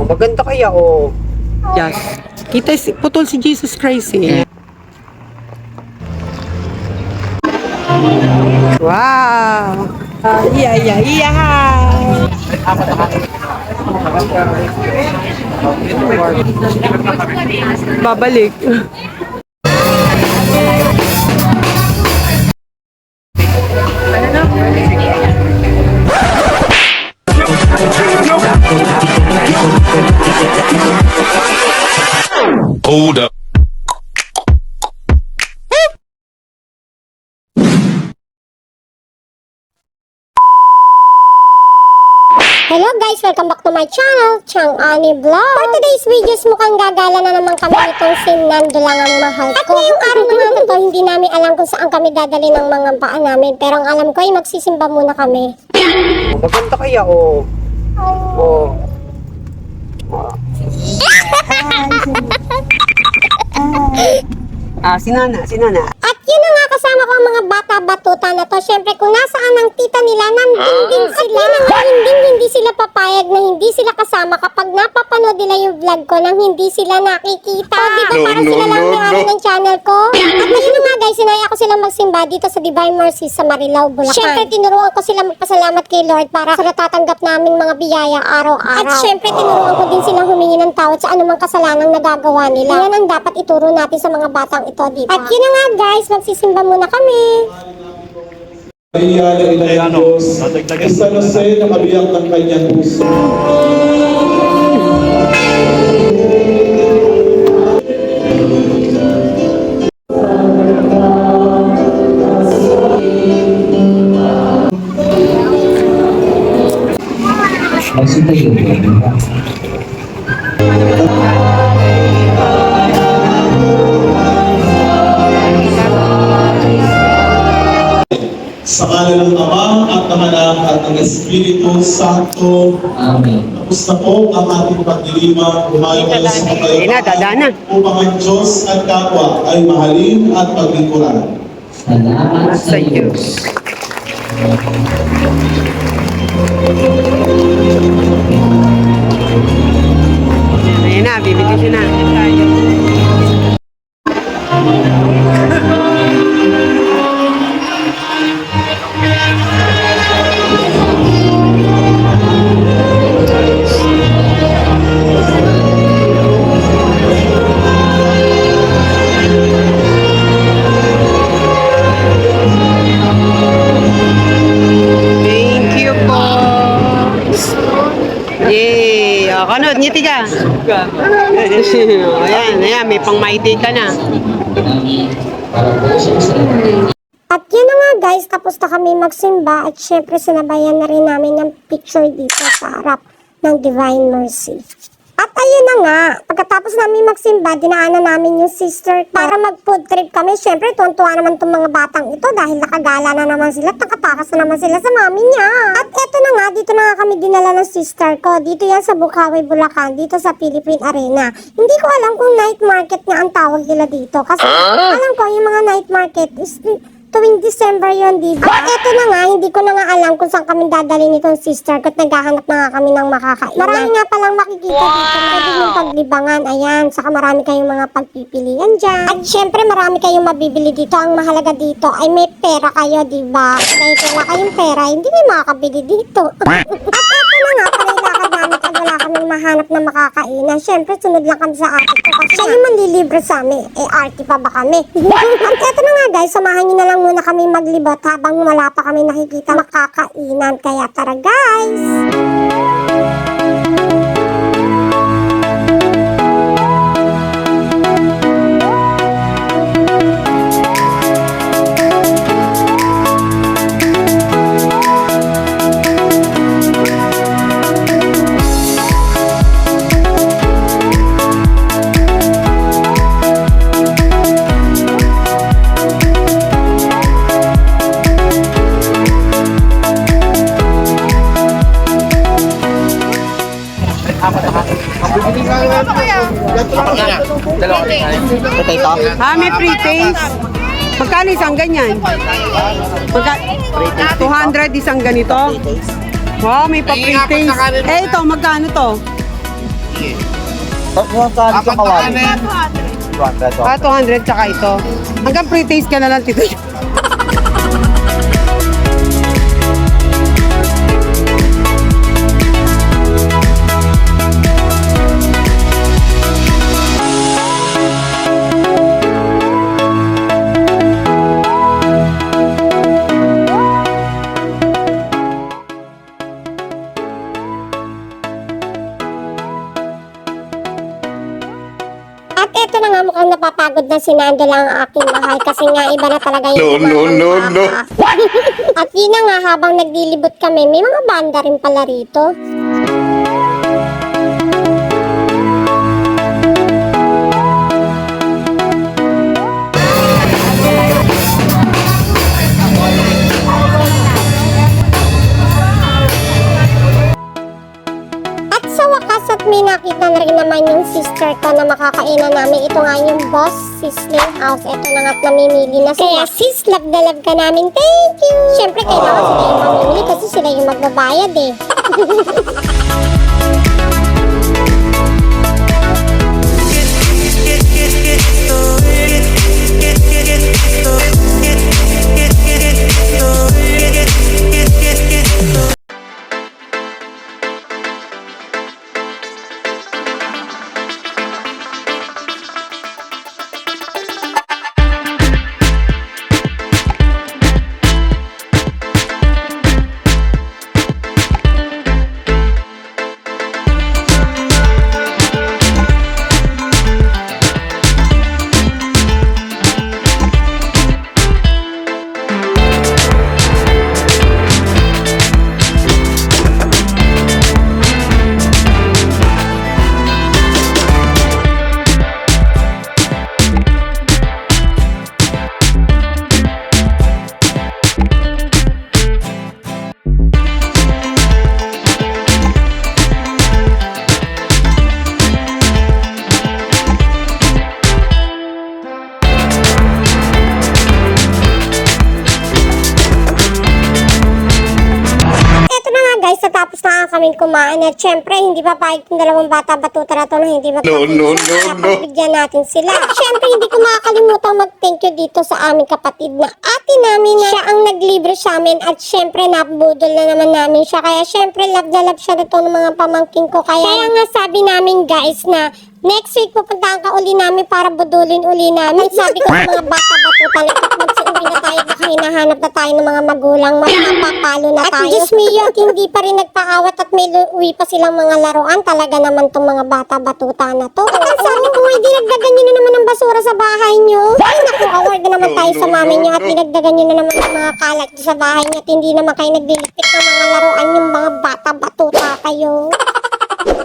Maganda kaya, oh. Yes. Kita, putol si Jesus Christ, eh. Wow! Yeah, yeah, yeah! Babalik. Hold up. Hello guys! Welcome back to my channel, Chang Ani Vlog. For today's videos, mukhang gagala na naman kami nitong si Nando lang ang mahal ko. At ngayong araw naman ito, hindi namin alam kung saan kami dadali ng mga paa namin. Pero ang alam ko ay magsisimba muna kami. Maganda kaya, oh. Oh. Sinana. At yun na nga, kasama ko ang mga bata-batuta na to. Syempre kung nasaan ang tita nila, nandun din sila. At yun na nga, hindi sila papayag na hindi sila kasama kapag napapanood nila yung vlog ko nang hindi sila nakikita. O diba parang sila lang may ng channel ko? At ayun na nga guys, sinaya ko silang magsimba dito sa Divine Mercy sa Marilao, Bulacan. Syempre tinuruan ko sila magpasalamat kay Lord para sa natatanggap naming mga biyaya araw-araw. At syempre tinuruan ko din silang humingi ng tawad sa anumang kasalanang nagagawa nila. Yan ang dapat ituro natin sa mga batang ito, diba? At yun na nga guys, magsisimba muna kami. Maria na ina ng Diyos, isa na sa'yo nakabiyak ng kanyang puso. Sa ngalan ng Ama at ng Anak at ng Espiritu Santo. Amen. Tapos na po ang ating pagdiriwang, humayo kayo sa kapayapaan upang ang Diyos at kapwa ay mahalin at paglingkuran. Salamat sa Diyos. Ayan na, bibigyan siya na. Kanod, ngiti ka. Ayan, may pang-maiti ka na. At yun na nga guys, tapos na kami magsimba at syempre sinabayan na rin namin ng picture dito sa harap ng Divine Mercy. At ayun na nga, pagkatapos namin magsimba, dinaanan namin yung sister para mag-food trip kami. Syempre, tuwan-tuwa naman itong mga batang ito dahil nakagala na naman sila, nakatakas na naman sila sa mami niya. At eto na nga, dito na nga kami dinala ng sister ko. Dito yan sa Bukawi, Bulacan, dito sa Philippine Arena. Hindi ko alam kung night market nga ang tawag nila dito. Kasi alam ko, yung mga night market is tuwing December yun, diba? At eto na nga, hindi ko na nga alam kung saan kami dadalhin nitong sister ko at naghahanap na nga kami ng makakain. Marami nga palang makikita dito. Pwede yung paglibangan, ayan. Saka marami kayong mga pagpipilian dyan. At syempre, marami kayong mabibili dito. Ang mahalaga dito ay may pera kayo, diba? Dahil wala kayong pera, hindi may makakabili dito. At eto na nga, panilakad namin at wala kaming mahanap na makakainan. Syempre, sunod lang kami sa ate ko kasi siya yung manlilibre sa amin. Arte pa ba kami? At eto na nga guys, samahan nyo na lang muna kami maglibot habang wala pa kami nakikita makakainan. Kaya tara guys! May free taste. Magkano isang ganyan? 200 isang ganito? Wow, may pa-free taste. Eh, ito, magkano to? Apat na kanin. 200 tsaka ito. Hanggang pre-taste ka na lang, Tito. At eto na nga, mukhang napapagod na si Nando lang ang aking mahal kasi nga iba na talaga yung No. At yun na nga, habang naglilibot kami, may mga banda rin pala rito. At sa wakas at may nakita na rin naman yung sister ko na makakainan namin. Ito nga yung Boss Sizzling House. Ito na nga't namimili na sila. Kaya sis, love na love ka namin. Thank you! Siyempre, kailangan sila yung mamimili kasi sila yung magbabayad eh. Guys, natapos na kaming kumain at syempre, hindi pa pahig yung dalawang bata batuta na to na hindi No. Bigyan natin sila. Syempre, hindi ko makakalimutan mag-thank you dito sa aming kapatid na ate namin na siya ang naglibre sa amin at syempre, napudol na naman namin siya. Kaya syempre, love na love siya nito ng mga pamangking ko. Kaya nga sabi namin guys na next week pupuntahan ka uli namin para budulin uli namin. Sabi ko sa mga bata batuta na magsiuwi na tayo baka hinahanap na tayo ng mga magulang. Mapapalo na tayo. At Diyos mio, at hindi pa rin nagpaawat at may uwi pa silang mga laruan. Talaga naman tong mga bata batuta na to. At ang sabi ko, hindi dinagdagan nyo na naman ng basura sa bahay nyo. Ay naku, award na naman tayo sa mami nyo at dinagdagan nyo na naman ng mga kalat sa bahay nyo at hindi naman kayo nagliligpit ng mga laruan yung mga bata batuta kayo.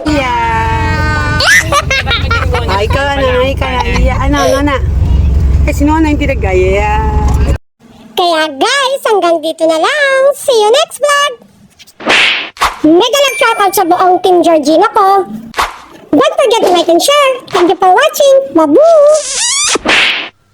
Yeah! Ay, ikaw na. Iya, ano na. Kasi noon na hindi nagaya. Kaya guys, hanggang dito na lang. See you next vlog! Mega love shoutout sa buong Team Georgina ko. Don't forget to like and share. Thank you for watching. Mabu!